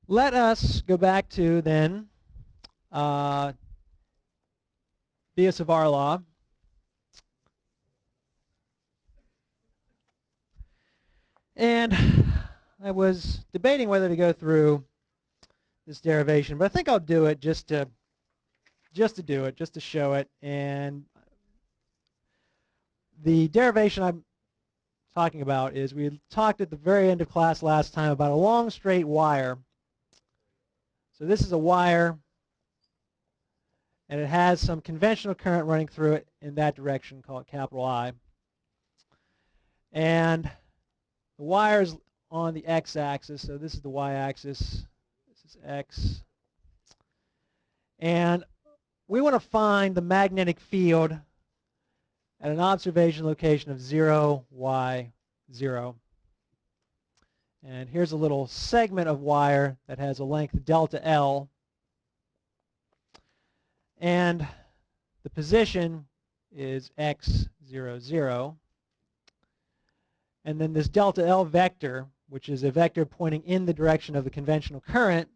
Let us go back to then Biot-Savart Law. And I was debating whether to go through this derivation, but I think I'll do it just to do it, just to show it. And the derivation I'm talking about is, we talked at the very end of class last time about a long straight wire. So this is a wire, and it has some conventional current running through it in that direction, call it capital I. And the wire is on the x-axis, so this is the y-axis, this is x. And we want to find the magnetic field at an observation location of 0, y, 0. And here's a little segment of wire that has a length delta L. And the position is x, 0, 0. And then this delta L vector, which is a vector pointing in the direction of the conventional current,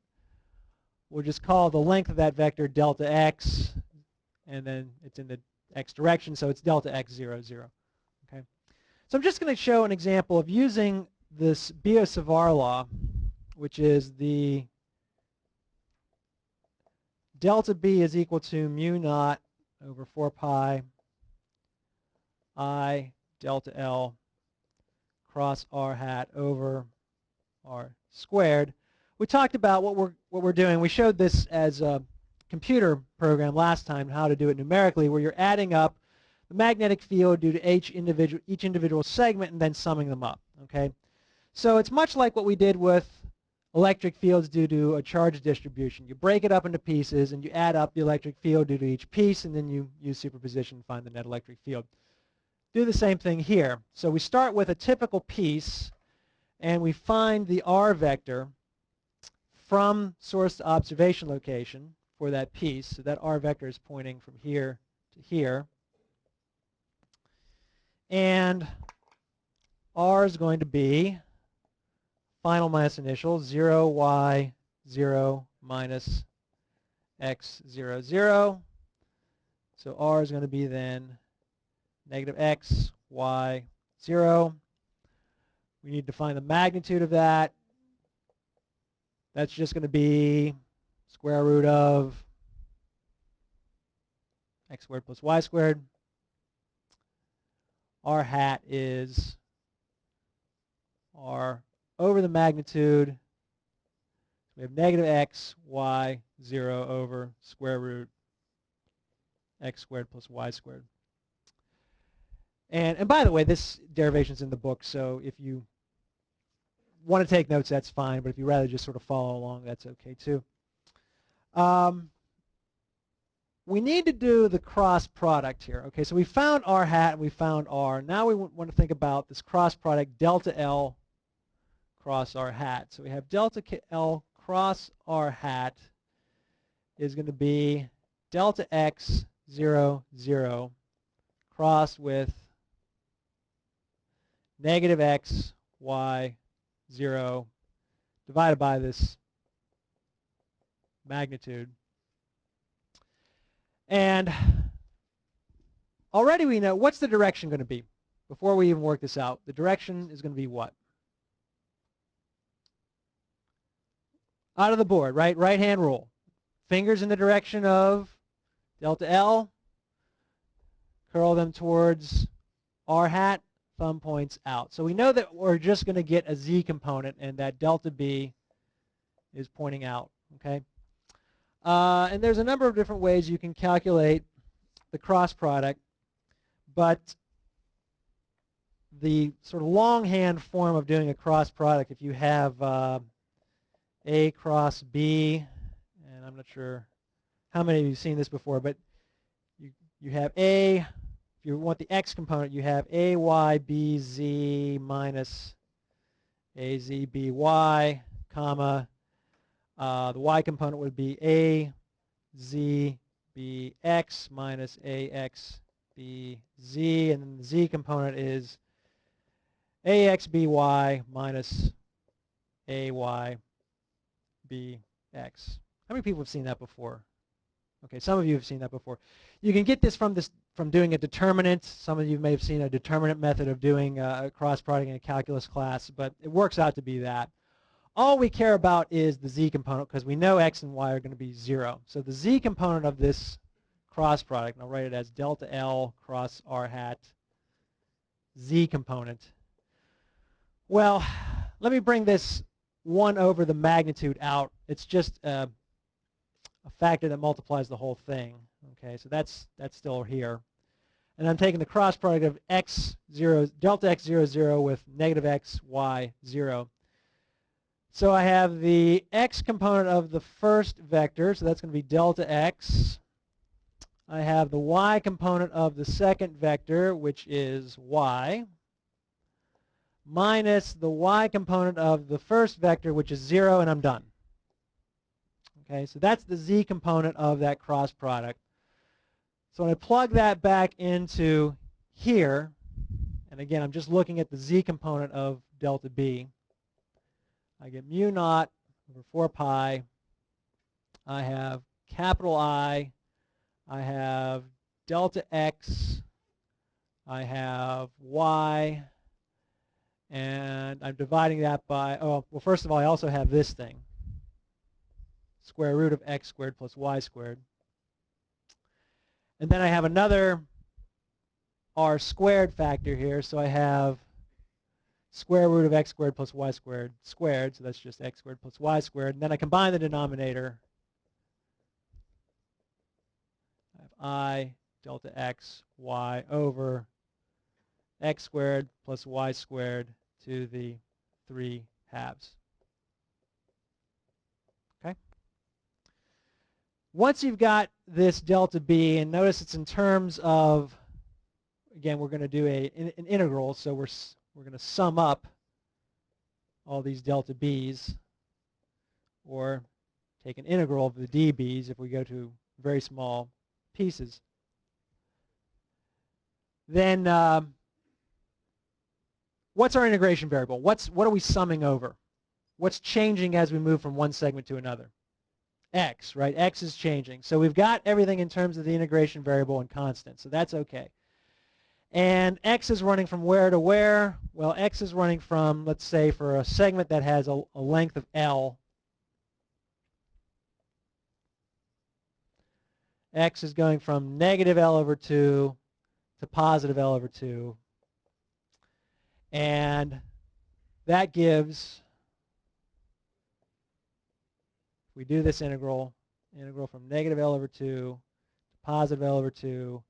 we'll just call the length of that vector delta x, and then it's in the x direction, so it's delta x 0, 0. Okay? So I'm just going to show an example of using this Biot-Savart law, which is the delta B is equal to mu naught over 4 pi I delta L cross r hat over r squared. We talked about what we're doing. We showed this as a computer program last time, how to do it numerically, where you're adding up the magnetic field due to each individual segment and then summing them up. Okay, so it's much like what we did with electric fields due to a charge distribution. You break it up into pieces and you add up the electric field due to each piece, and then you use superposition to find the net electric field. Do the same thing here. So we start with a typical piece and we find the r vector from source to observation location for that piece. So that r vector is pointing from here to here. And r is going to be final minus initial, 0, y, 0, minus x, 0, 0. So r is going to be then negative x, y, 0. We need to find the magnitude of that. That's just going to be square root of x squared plus y squared. R hat is r over the magnitude. We have negative x, y, 0 over square root x squared plus y squared. And by the way, this derivation is in the book, so if you want to take notes, that's fine. But if you rather just sort of follow along, that's okay too. We need to do the cross product here. Okay, so we found r hat and we found r. Now we want to think about this cross product delta L cross r hat. So we have delta L cross r hat is going to be delta x 0, 0 cross with negative x, y, 0 divided by this magnitude. And already we know, what's the direction going to be? Before we even work this out, the direction is going to be what? Out of the board, right? Right-hand rule. Fingers in the direction of delta L. Curl them towards r hat. Thumb points out. So we know that we're just going to get a z component, and that delta B is pointing out. Okay. And there's a number of different ways you can calculate the cross product, but the sort of longhand form of doing a cross product, if you have A cross B, and I'm not sure how many of you have seen this before, but you have A, if you want the x component, you have AYBZ minus AZBY, comma, the y component would be AZBX minus AXBZ, and then the z component is AXBY minus AYBZ. bx. How many people have seen that before? Okay, some of you have seen that before. You can get this from doing a determinant. Some of you may have seen a determinant method of doing a cross product in a calculus class, but it works out to be that. All we care about is the z component because we know x and y are going to be 0. So the z component of this cross product, and I'll write it as delta L cross r hat z component. Well, let me bring this 1 over the magnitude out. It's just a factor that multiplies the whole thing. Okay, so that's still here. And I'm taking the cross product of x0, delta x0, 0 with negative x, y, 0. So I have the x component of the first vector, so that's going to be delta x. I have the y component of the second vector, which is y, minus the y component of the first vector, which is 0, and I'm done. Okay, so that's the z component of that cross product. So when I plug that back into here, and again, I'm just looking at the z component of delta b, I get mu naught over 4 pi. I have capital I have delta x, I have y, and I'm dividing that by, oh, well, first of all, I also have this thing, square root of x squared plus y squared. And then I have another r squared factor here, so I have square root of x squared plus y squared squared, so that's just x squared plus y squared. And then I combine the denominator. I have I delta x y over x squared plus y squared to the 3 halves. Okay? Once you've got this delta b, and notice it's in terms of, again, we're going to do an integral, so we're going to sum up all these delta b's, or take an integral of the db's if we go to very small pieces. Then what's our integration variable? What are we summing over? What's changing as we move from one segment to another? X, right? X is changing. So we've got everything in terms of the integration variable and constant, so that's okay. And x is running from where to where? Well, x is running from, let's say, for a segment that has a length of L, x is going from negative L over 2 to positive L over 2. And that gives, if we do this integral from negative L over 2 to positive L over 2,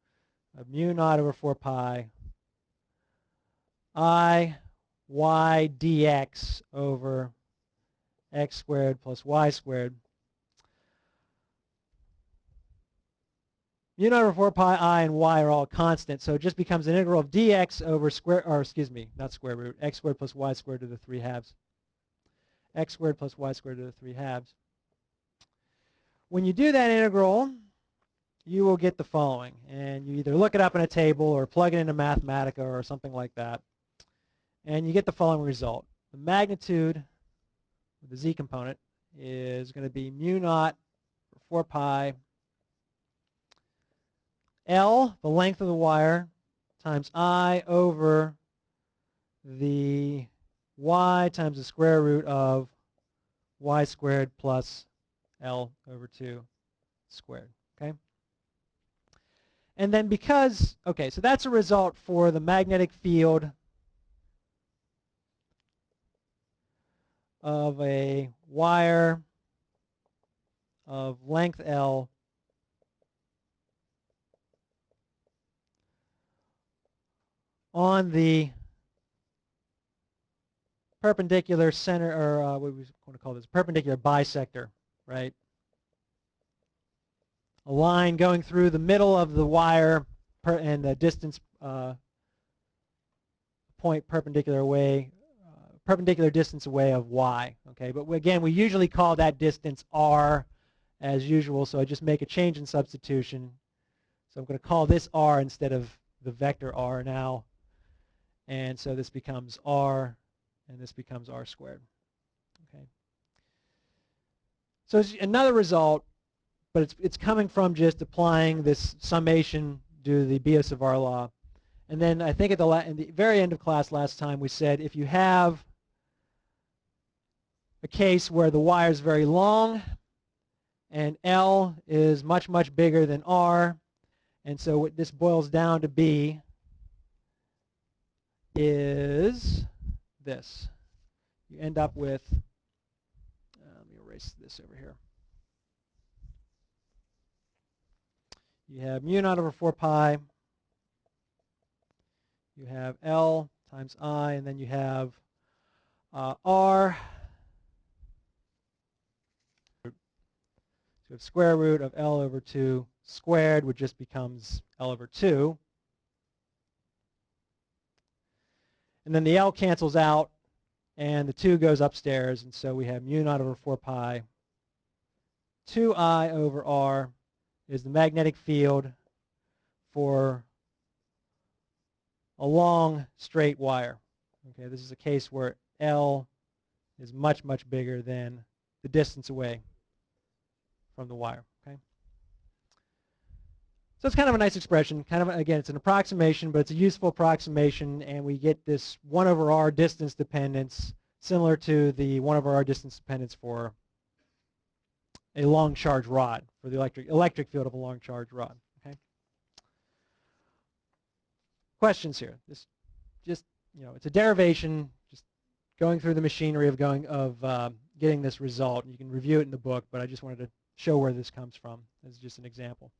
of mu naught over 4 pi I y dx over x squared plus y squared. Mu naught over 4 pi I and y are all constant, so it just becomes an integral of dx over square, or excuse me, not square root, x squared plus y squared to the 3 halves. X squared plus y squared to the 3 halves. When you do that integral, you will get the following, and you either look it up in a table or plug it into Mathematica or something like that, and you get the following result. The magnitude of the z component is going to be mu naught over 4 pi L, the length of the wire, times I over the y times the square root of y squared plus L over 2 squared. Okay? And then because, okay, so that's a result for the magnetic field of a wire of length L on the perpendicular center, or what we want to call this, perpendicular bisector, right? A line going through the middle of the wire and the distance point perpendicular away, perpendicular distance away of y. Okay, but again, we usually call that distance r as usual, so I just make a change in substitution. So I'm going to call this r instead of the vector r now, and so this becomes r, and this becomes r squared. Okay. So it's another result, but it's coming from just applying this summation due to the Biot-Savart Law. And then I think at in the very end of class last time we said if you have a case where the wire is very long and L is much, much bigger than R, and so what this boils down to be is this. You end up with, let me erase this over here. You have mu naught over 4 pi. You have L times I, and then you have R. So you have square root of L over 2 squared, which just becomes L over 2. And then the L cancels out, and the 2 goes upstairs, and so we have mu naught over 4 pi. 2I over R is the magnetic field for a long straight wire. Okay, this is a case where L is much, much bigger than the distance away from the wire. Okay, so it's kind of a nice expression. Kind of, again, it's an approximation, but it's a useful approximation, and we get this 1 over R distance dependence similar to the 1 over R distance dependence for a long charge rod, for the electric field of a long charge rod. Okay. Questions here? This just, it's a derivation, just going through the machinery of getting this result. You can review it in the book, but I just wanted to show where this comes from as just an example.